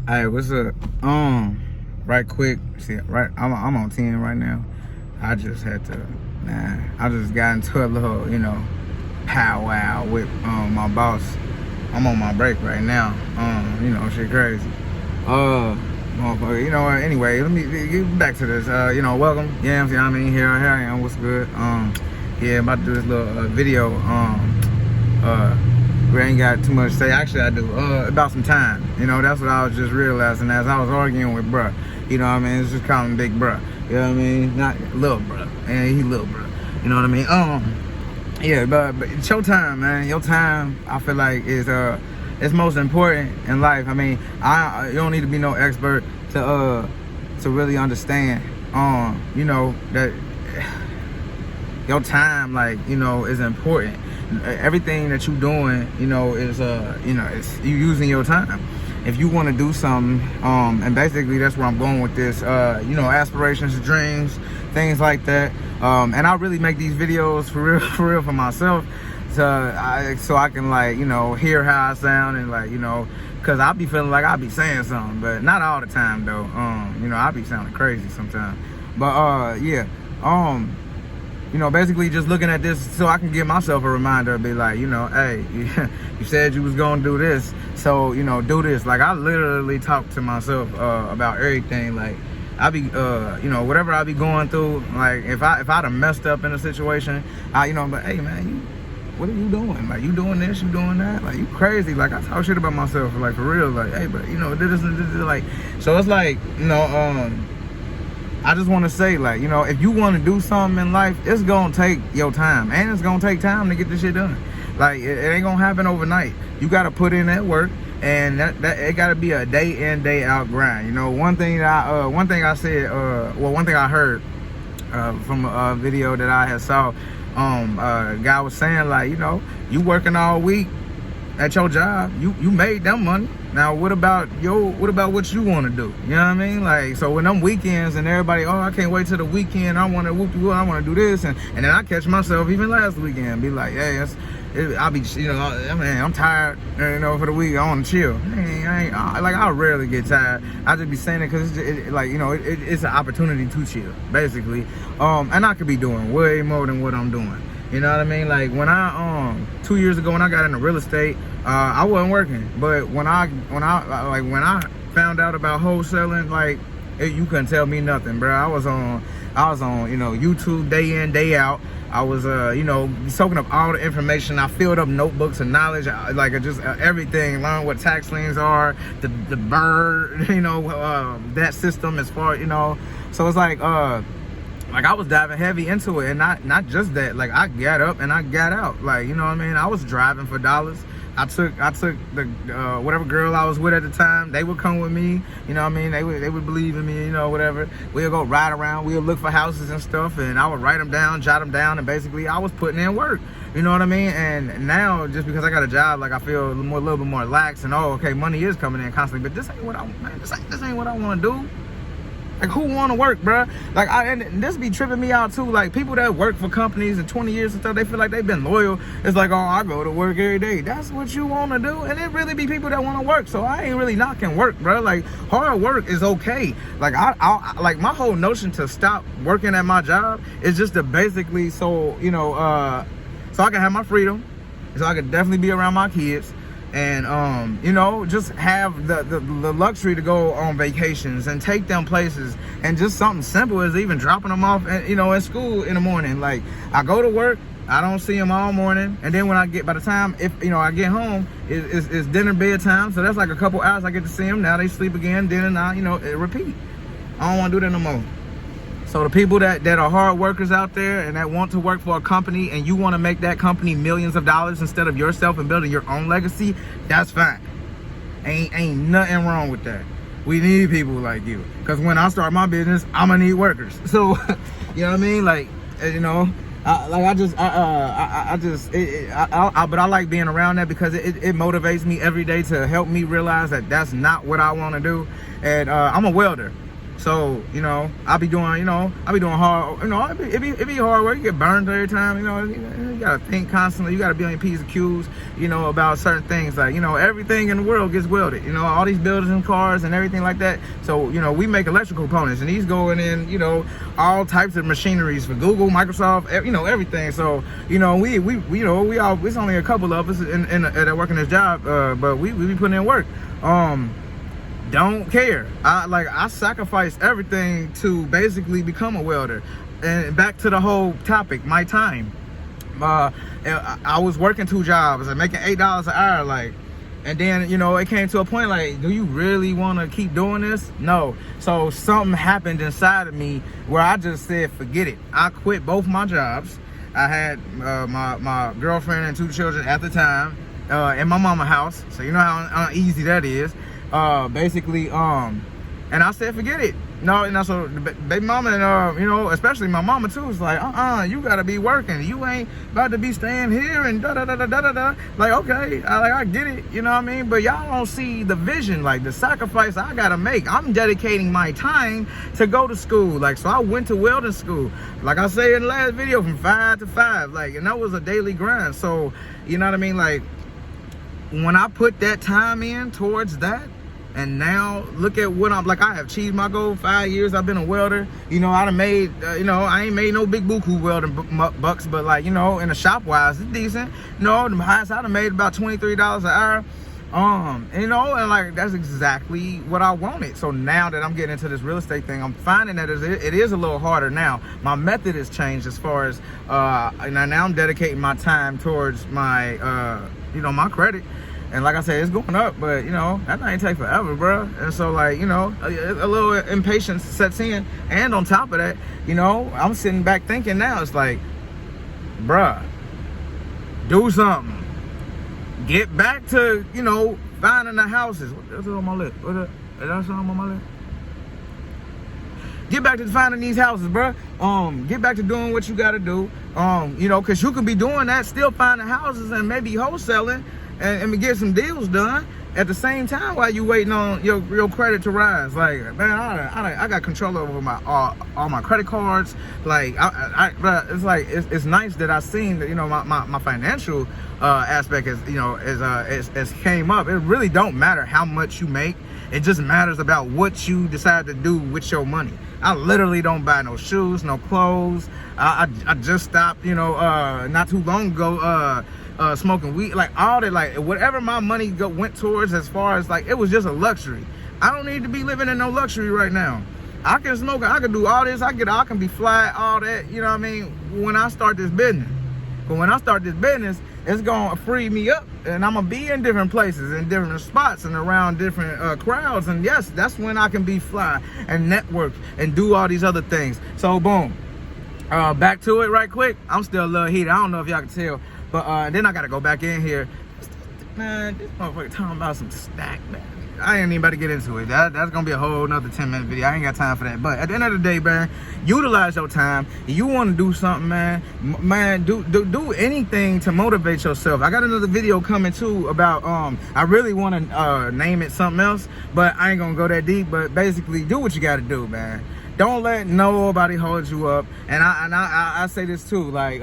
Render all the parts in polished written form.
Hey, what's up? Right quick. See, right, I'm on 10 right now. I just had to, I just got into a little, powwow with my boss. I'm on my break right now. Shit crazy. Motherfucker, you know what? Anyway, let me get back to this. Welcome. Yeah, I mean, here I am. What's good? Yeah, about to do this little video. We ain't got too much to say. Actually, I do. About some time. That's what I was just realizing as I was arguing with bruh. You know what I mean? It's just calling him big bruh. You know what I mean? Not little bruh. And he little bruh. You know what I mean? Yeah, but it's your time, man. Your time, I feel like, is it's most important in life. I mean, you don't need to be no expert to really understand, that your time, is important. Everything that you're doing, is it's you using your time. If you want to do something, and basically that's where I'm going with this, aspirations, dreams, things like that. And I really make these videos for real for myself, so I can hear how I sound and cause I be feeling like I be saying something, but not all the time though. I be sounding crazy sometimes, but basically just looking at this so I can give myself a reminder, be like, hey, you said you was gonna do this, so do this. Like, I literally talk to myself about everything. Like, I be whatever I be going through, like if I'd have messed up in a situation, but hey man, what are you doing? Like, you doing this, you doing that? Like, you crazy. Like, I talk shit about myself, like, for real. Like, hey, but this, like, so it's like, I just want to say, like, if you want to do something in life, it's going to take your time. And it's going to take time to get this shit done. Like, it ain't going to happen overnight. You got to put in that work. And that it got to be a day in, day out grind. One thing I heard from a video that I had saw, a guy was saying, like, you working all week at your job, you made them money. Now what about what you want to do? You know what I mean? Like, so when them weekends and everybody, I can't wait till the weekend, I want to I want to do this, and then I catch myself even last weekend be like, hey, I'll be, I'm tired, for the week, I want to chill. I rarely get tired. I just be saying it because it's an opportunity to chill, basically. And I could be doing way more than what I'm doing. You know what I mean? Like, when I 2 years ago when I got into real estate, I wasn't working. But when I found out about wholesaling, like, you couldn't tell me nothing, bro. I was on YouTube day in, day out. I was soaking up all the information. I filled up notebooks of knowledge, just everything. Learn what tax liens are, the bird, that system as far, So it's like I was diving heavy into it, and not just that. Like, I got up and I got out. Like, you know what I mean? I was driving for dollars. I took the whatever girl I was with at the time. They would come with me. You know what I mean? They would believe in me. Whatever. We'll go ride around. We'll look for houses and stuff, and I would write them down, jot them down, and basically I was putting in work. You know what I mean? And now, just because I got a job, like, I feel a little bit more lax, and okay, money is coming in constantly, but this ain't what this ain't what I want to do. Like, who want to work, bruh? Like, and this be tripping me out too. Like, people that work for companies in 20 years and stuff, they feel like they've been loyal. It's like, I go to work every day. That's what you want to do? And it really be people that want to work. So I ain't really knocking work, bruh. Like, hard work is okay. Like, I like, my whole notion to stop working at my job is just to basically so I can have my freedom, so I can definitely be around my kids. And just have the luxury to go on vacations and take them places, and just something simple as even dropping them off at school in the morning. Like, I go to work, I don't see them all morning, and then by the time I get home, it's dinner, bedtime, so that's like a couple hours I get to see them. Now they sleep again, then and I it repeat. I don't want to do that no more. So the people that are hard workers out there and that want to work for a company, and you want to make that company millions of dollars instead of yourself and building your own legacy, that's fine. Ain't nothing wrong with that. We need people like you, because when I start my business, I'm gonna need workers. So you know what I mean? Like, but I like being around that, because it motivates me every day to help me realize that that's not what I want to do. And I'm a welder. So, you know, I be doing hard, you know, it be hard work. You get burned every time, you know, you gotta think constantly. You gotta be on your P's and Q's, you know, about certain things. Like, you know, everything in the world gets welded, you know, all these buildings and cars and everything like that. So, you know, we make electrical components, and these going in, you know, all types of machineries for Google, Microsoft, you know, everything. So, you know, we you know, it's only a couple of us that working this job, but we be putting in work. Don't care. I sacrificed everything to basically become a welder. And back to the whole topic, my time. I was working 2 jobs and making $8 an hour, like, and then, you know, it came to a point like, do you really want to keep doing this? No. So something happened inside of me where I just said, forget it. I quit both my jobs. I had my girlfriend and 2 children at the time in my mama's house. So you know how easy that is. Basically, and I said, forget it. No, and so baby mama and you know, especially my mama too, was like, you gotta be working. You ain't about to be staying here and da da da da da da. Like, okay, I get it, you know what I mean? But y'all don't see the vision, like the sacrifice I gotta make. I'm dedicating my time to go to school. Like, so I went to welding school, like I said in the last video, from 5 to 5. Like, and that was a daily grind. So, you know what I mean? Like, when I put that time in towards that, and now look at what I'm like. I have achieved my goal. 5 years I've been a welder. You know, I done made, you know, I ain't made no big buku welding bucks, but like, you know, in the shop wise, it's decent. You know, the highest I done made about $23 an hour. You know, and like, that's exactly what I wanted. So now that I'm getting into this real estate thing, I'm finding that it is a little harder now. My method has changed as far as, and now I'm dedicating my time towards my, you know, my credit. And like I said, it's going up, but, you know, that ain't take forever, bro. And so, like, you know, a little impatience sets in. And on top of that, you know, I'm sitting back thinking now, it's like, bruh, do something. Get back to, you know, finding the houses. What's on my lip? Is that something on my lip? Get back to finding these houses, bro. Get back to doing what you gotta do. You know, cause you could be doing that, still finding houses and maybe wholesaling and get some deals done at the same time while you waiting on your credit to rise. Like, man, I got control over my all my credit cards. Like, but it's like it's nice that I seen that, you know, my financial aspect is, you know, is came up. It really don't matter how much you make. It just matters about what you decide to do with your money. I literally don't buy no shoes, no clothes. I just stopped, you know, not too long ago, smoking weed. Like, all that, like, whatever my money went towards, as far as, like, it was just a luxury. I don't need to be living in no luxury right now. I can smoke, I can do all this, I can be fly, all that, you know what I mean, when I start this business. But when I start this business, it's gonna free me up, and I'm gonna be in different places, in different spots, and around different crowds. And yes, that's when I can be fly and network and do all these other things. So boom, back to it right quick. I'm still a little heated. I don't know if y'all can tell, but then I gotta go back in here. Man, this motherfucker talking about some stack, man. I ain't even about to get into it. That's gonna be a whole nother 10-minute video. I ain't got time for that. But at the end of the day, man, utilize your time. If you want to do something, man, do anything to motivate yourself. I got another video coming too about I really want to name it something else, but I ain't gonna go that deep. But basically, do what you got to do, man. Don't let nobody hold you up. And I say this too, like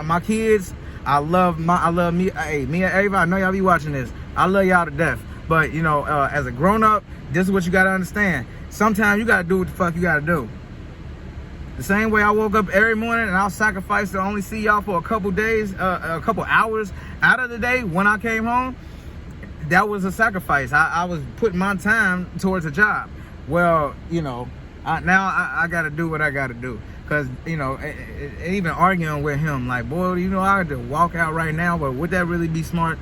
my kids, I love me. Hey, me and Ava, I know y'all be watching this. I love y'all to death. But, you know, as a grown-up, this is what you got to understand. Sometimes you got to do what the fuck you got to do. The same way I woke up every morning and I'll sacrifice to only see y'all for a couple days, a couple hours out of the day when I came home, that was a sacrifice. I was putting my time towards a job. Well, you know, now I got to do what I got to do. Because, you know, even arguing with him, like, boy, you know, I had to walk out right now, but would that really be smart?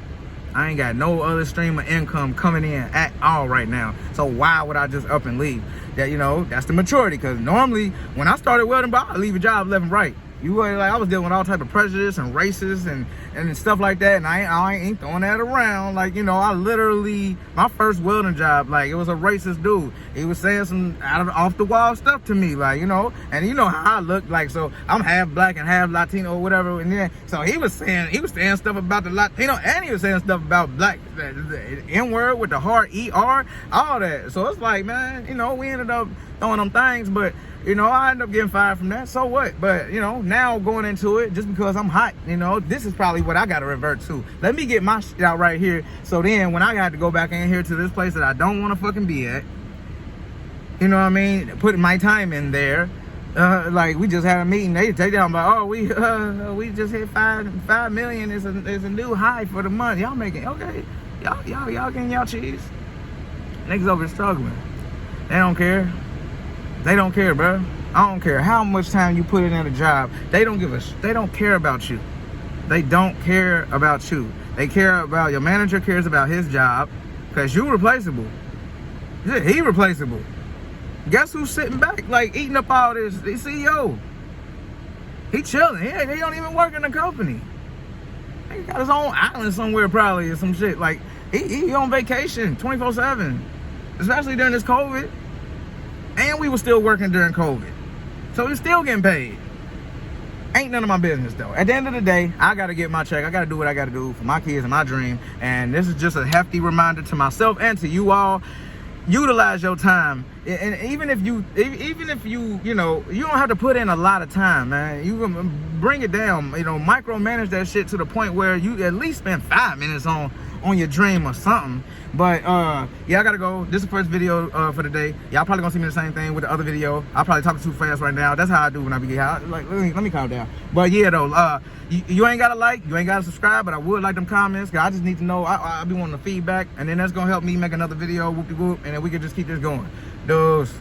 I ain't got no other stream of income coming in at all right now. So why would I just up and leave? That, you know, that's the maturity. Because normally when I started welding, I leave a job left and right. You were like, I was dealing with all type of prejudice and racists and and stuff like that, and I ain't throwing that around. Like, you know, I literally, my first welding job, like, it was a racist dude. He was saying some off the wall stuff to me, like, you know, and you know how I look like, so I'm half black and half Latino or whatever, and then, so he was saying stuff about the Latino, and he was saying stuff about black, the N-word with the hard ER, all that. So it's like, man, you know, we ended up throwing them things, but you know, I ended up getting fired from that, so what? But, you know, now going into it, just because I'm hot, you know, this is probably what I got to revert to. Let me get my shit out right here, so then when I got to go back in here to this place that I don't want to fucking be at, you know what I mean, putting my time in there, like, we just had a meeting, they talking about, oh, we just hit 5 million is a new high for the month. Y'all making, okay, y'all getting y'all cheese. Niggas over here struggling. They don't care. They don't care, bro. I don't care how much time you put in at a job. They don't give a they don't care about you. They don't care about you. They care about, your manager cares about his job, because you replaceable. He replaceable. Guess who's sitting back, like, eating up all this? The CEO. He chilling. He don't even work in the company. He got his own island somewhere probably or some shit. Like, he on vacation 24/7. Especially during this COVID. And we were still working during COVID. So we're still getting paid. Ain't none of my business, though. At the end of the day, I got to get my check. I got to do what I got to do for my kids and my dream. And this is just a hefty reminder to myself and to you all. Utilize your time. And even if you, you know, you don't have to put in a lot of time, man. You can bring it down, you know, micromanage that shit to the point where you at least spend 5 minutes on your dream or something. But yeah, I gotta go. This is the first video for the day. Y'all probably gonna see me the same thing with the other video. I'm probably talking too fast right now. That's how I do when I be out. Like, let me calm down. But yeah, though, you ain't gotta like, you ain't gotta subscribe, but I would like them comments, cause I just need to know. I be wanting the feedback, and then that's gonna help me make another video, whoop-de-whoop, and then we can just keep this going. Those.